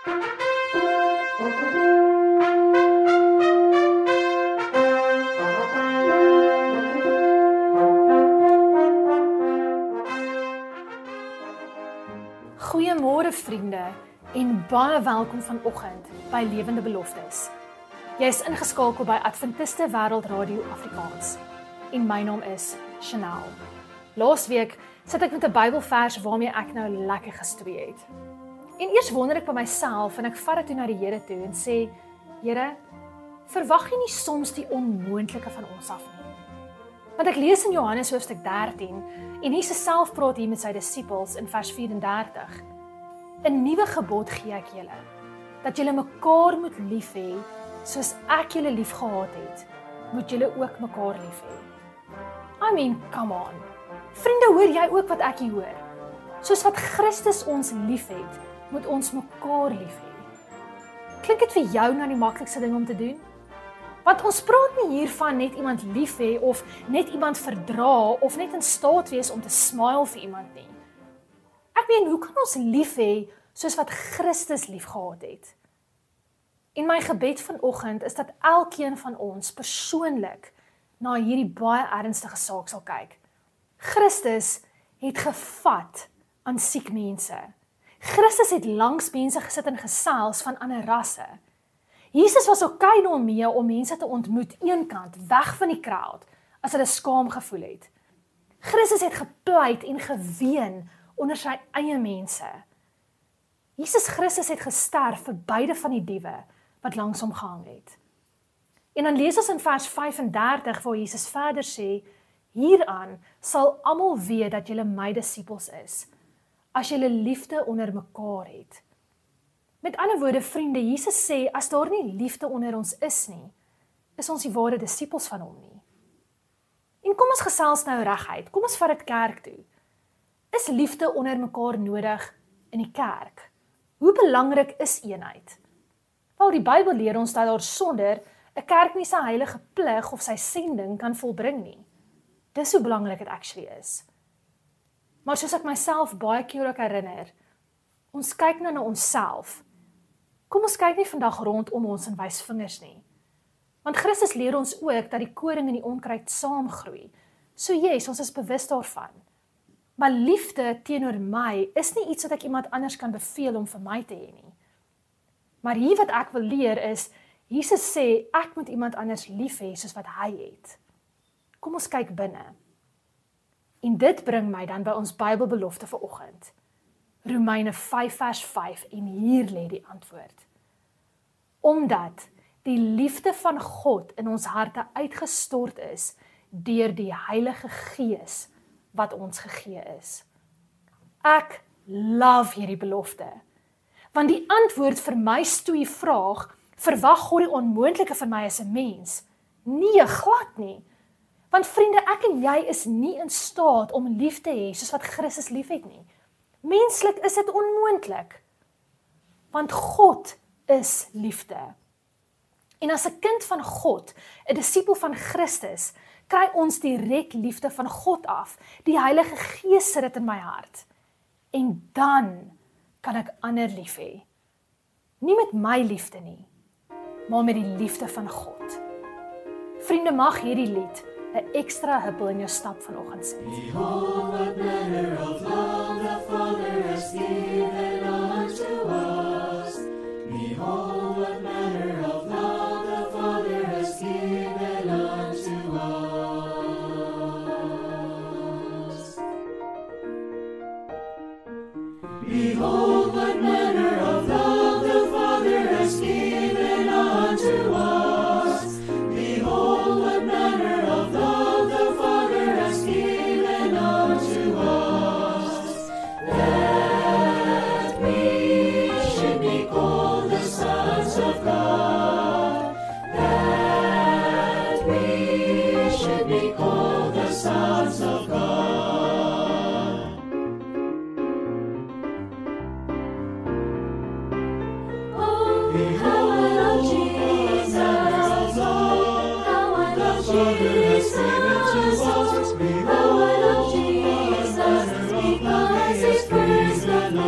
Goeiemôre vriende en baie welkom vanoggend by Lewende Beloftes. Jy is ingeskakel by Adventiste Wêreld Radio Afrikaans en my naam is Chanel. Laasweek sit ek met 'n Bybelvers waarmee ek nou lekker gestoei het. En eers wonder ek by myself en ek vat dit toe na die Here toe en sê, Here, verwag jy nie soms die onmoontlike van ons af nie? Want ek lees in Johannes hoofstuk 13 en Jesus self praat hier met sy disippels in vers 34. 'n Nuwe gebod gee ek julle, dat julle mekaar moet lief hê, soos ek julle lief gehad het, moet julle ook mekaar lief hê. I mean, come on. Vriende, hoor jy ook wat ek hier hoor? Soos wat Christus ons lief het, moet ons mekaar lief hê. Klink dit vir jou nou die maklikste ding om te doen? Want ons praat nie hier van net iemand lief hê of net iemand verdra of net in staat wees om te smile vir iemand nie. Ek meen, hoe kan ons lief hê soos wat Christus lief gehad het? En my gebed vanoggend is dat elkeen van ons persoonlik na hierdie baie ernstige saak sal kyk. Christus het gevat aan siek mense. Christus het langs mense gesit en gesels van ander rasse. Jesus was okay daarmee om mense te ontmoet eenkant, weg van die crowd, as hulle skaam gevoel het. Christus het gepleit en geween onder sy eie mense. Jesus Christus het gesterf vir beide van die diewe wat langs hom gehang het. En dan lees ons in vers 35 waar Jesus verder sê, hieraan sal almal weet dat julle my disippels is, as julle liefde onder mekaar het. Met ander woorde, vriende, Jesus sê, as daar nie liefde onder ons is nie, is ons die ware disippels van hom nie. En kom ons gesels nou reguit, kom ons vat dit kerk toe. Is liefde onder mekaar nodig in die kerk? Hoe belangrik is eenheid? Wel, die Bybel leer ons dat daar sonder 'n kerk nie sy heilige plig of sy sending kan volbring nie. Dis hoe belangrik dit actually is. Maar soos ek myself baie keer ook herinner, ons kyk nou na onsself. Kom ons kyk nie vandag rondom ons en wys vingers nie. Want Christus leer ons ook dat die koring en die onkruid saamgroei. So yes, ons is bewus daarvan. Maar liefde teenoor my is nie iets wat ek iemand anders kan beveel om vir my te hê nie. Maar hier wat ek wil leer is, Jesus sê, ek moet iemand anders lief hê soos wat hy het. Kom ons kyk binne. En dit bring my dan by ons Bybelbelofte vir oggend. Romeine 5 vers 5 en hier lê die antwoord. Omdat die liefde van God in ons harte uitgestort is deur die Heilige Gees wat ons gegee is. Ek love hierdie belofte. Want die antwoord vir my stoei vraag, verwag God die onmoontlike van my as 'n mens? Nee, glad nie. Want vriende, ek en jy is nie in staat om lief te hê soos wat Christus lief het nie. Menslik is dit onmoontlik. Want God is liefde. En as 'n kind van God, 'n disipel van Christus, kry ons direk liefde van God af. Die Heilige Gees sit dit in my hart. En dan kan ek ander lief hê. Nie met my liefde nie, maar met die liefde van God. Vriende, mag hierdie lied 'n ekstra huppel in jou stap vanoggend sit. Behold what manner of love the Father has given unto us. Behold what manner of love the Father has given unto us. Behold what manner of love the Father has given unto us. Behold what manner of love the Father has given unto us, that we should be called the sons of God, that we should be called the sons of God. Oh, how I love Jesus, how I love Jesus, how I love Jesus, because He first loved me.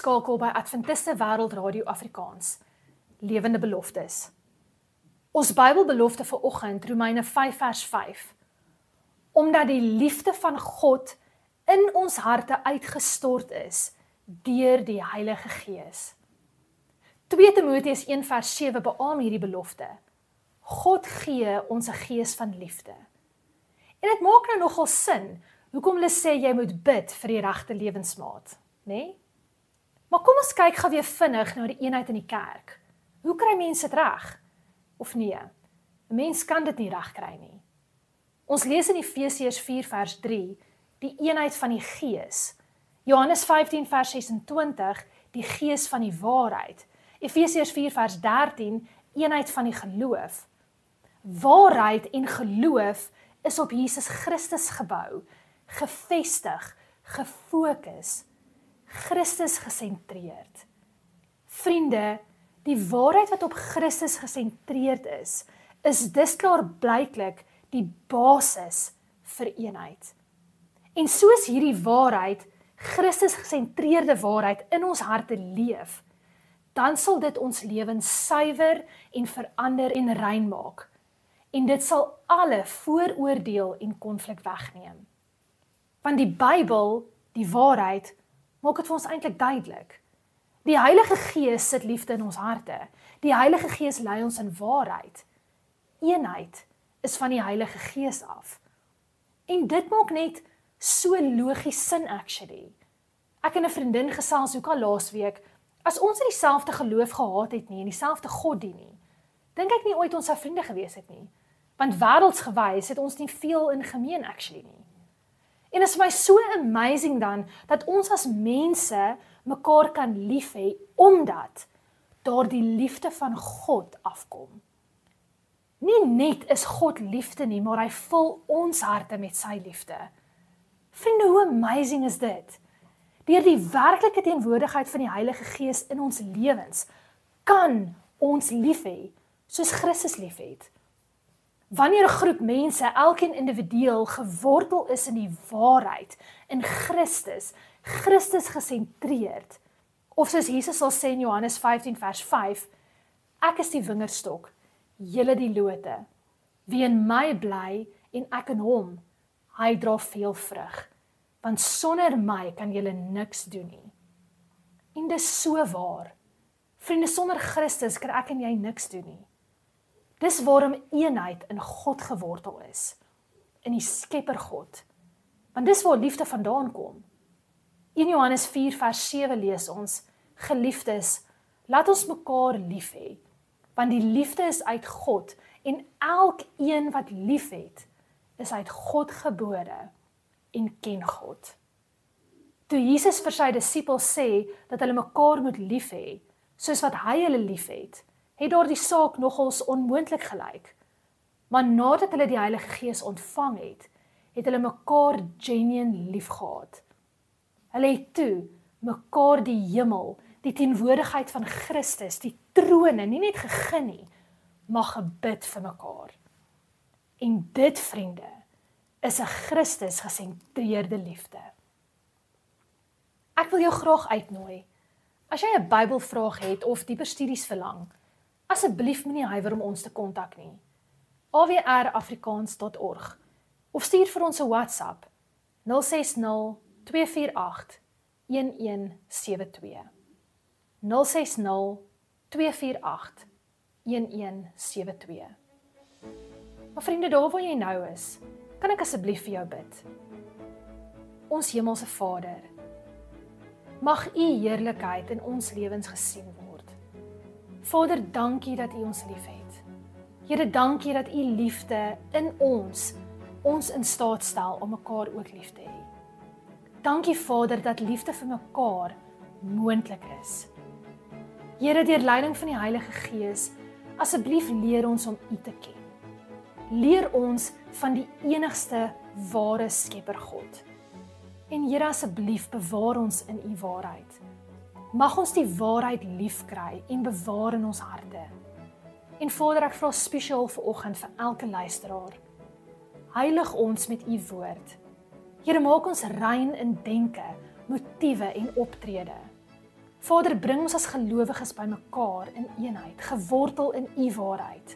ingeskakel by Adventiste Wêreld Radio Afrikaans, Lewende Beloftes. Ons Bybelbelofte vir oggend, Romeine 5 vers 5. Omdat die liefde van God in ons harte uitgestort is deur die Heilige Gees. 2 Timoteus 1 vers 7 beamoen hierdie belofte. God gee ons 'n gees van liefde. En dit maak nou nogal sin, hoekom hulle sê jy moet bid vir die regte lewensmaat, né? Maar kom ons kyk gou weer vinnig na die eenheid in die kerk. Hoe kry mense dit reg? Of nee, 'n mens kan dit nie reg kry nie. Ons lees in Efesiërs 4 vers 3, die eenheid van die Gees. Johannes 15 vers 26, die Gees van die waarheid. Efesiërs 4 vers 13, eenheid van die geloof. Waarheid en geloof is op Jesus Christus gebou, gefestig, gefokus, Christus gesentreerd. Vriende, die waarheid wat op Christus gesentreerd is dus klaarblyklik die basis vir eenheid. En soos hierdie waarheid, Christus gesentreerde waarheid in ons harte leef, dan sal dit ons lewens suiwer en verander en rein maak. En dit sal alle vooroordeel en konflik wegneem. Want die Bybel, die waarheid, maak dit vir ons eintlik duidelik. Die Heilige Gees sit liefde in ons harte. Die Heilige Gees lei ons in waarheid. Eenheid is van die Heilige Gees af. En dit maak net so logies sin actually. Ek en 'n vriendin gesels ook al laasweek, as ons nie dieselfde geloof gehad het nie en dieselfde God dien nie, dink ek nie ooit ons sou vriende gewees het nie. Want wêreldsgewys het ons nie veel in gemeen actually nie. En dit is vir my so amazing dan, dat ons as mense mekaar kan lief hê, omdat daar die liefde van God afkom. Nie net is God liefde nie, maar hy vul ons harte met sy liefde. Vriende, hoe amazing is dit? Deur die werklike teenwoordigheid van die Heilige Gees in ons lewens, kan ons lief hê, soos Christus lief het. Wanneer 'n groep mense, elkeen individueel, gewortel is in die waarheid, in Christus, Christus gesentreerd, of soos Jesus sal sê in Johannes 15 vers 5, ek is die wingerdstok, julle die lote, wie in my bly en ek in hom, hy dra veel vrug, want sonder my kan julle niks doen nie. En dis so waar. Vriende, sonder Christus kan ek en jy niks doen nie. Dis waarom eenheid in God gewortel is, in die Skepper God. Want dis waar liefde vandaan kom. In Johannes 4 vers 7 lees ons, geliefdes, laat ons mekaar lief hê, want die liefde is uit God, en elkeen wat lief het, is uit God gebore en ken God. Toe Jesus vir sy disippels sê, dat hulle mekaar moet lief hê, soos wat hy hulle lief het daar die saak nogals onmoontlik gelyk. Maar nadat hulle die Heilige Gees ontvang het hulle mekaar genuine lief gehad. Hulle het toe mekaar die hemel, die teenwoordigheid van Christus, die trone, nie net gegee nie, maar gebid vir mekaar. En dit, vriende, is 'n Christus gesentreerde liefde. Ek wil jou graag uitnooi. As jy 'n Bybelvraag het of dieper studies verlang, asseblief moenie huiwer om ons te kontak nie. awrafrikaans.org of stuur vir ons 'n WhatsApp 060 248 1172. 060 248 1172. Maar vriende, daar waar jy nou is, kan ek asseblief vir jou bid. Ons hemelse Vader, mag U heerlikheid in ons lewens gesien word. Vader, dankie dat U ons liefhet. Here, dankie dat U liefde in ons in staat stel om mekaar ook lief te hê. Dankie Vader dat liefde vir mekaar moontlik is. Here, deur leiding van die Heilige Gees, asseblief leer ons om U te ken. Leer ons van die enigste ware Skepper God. En Here, asseblief bewaar ons in U waarheid. Mag ons die waarheid lief kry en bewaar in ons harte. En Vader, ek vra spesiaal vanoggend vir elke luisteraar. Heilig ons met U woord. Here, maak ons rein in denke, motiewe en optrede. Vader, bring ons as gelowiges by mekaar in eenheid, gewortel in U waarheid,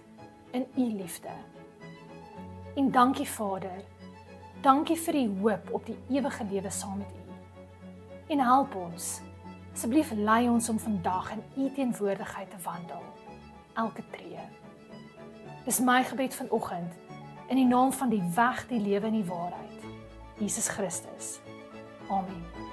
in U liefde. En dankie Vader, dankie vir die hoop op die ewige lewe saam met U. En help ons, asseblief lei ons om vandag in U teenwoordigheid te wandel, elke tree. Dis my gebed vanoggend, in die naam van die weg, die lewe en die waarheid, Jesus Christus. Amen.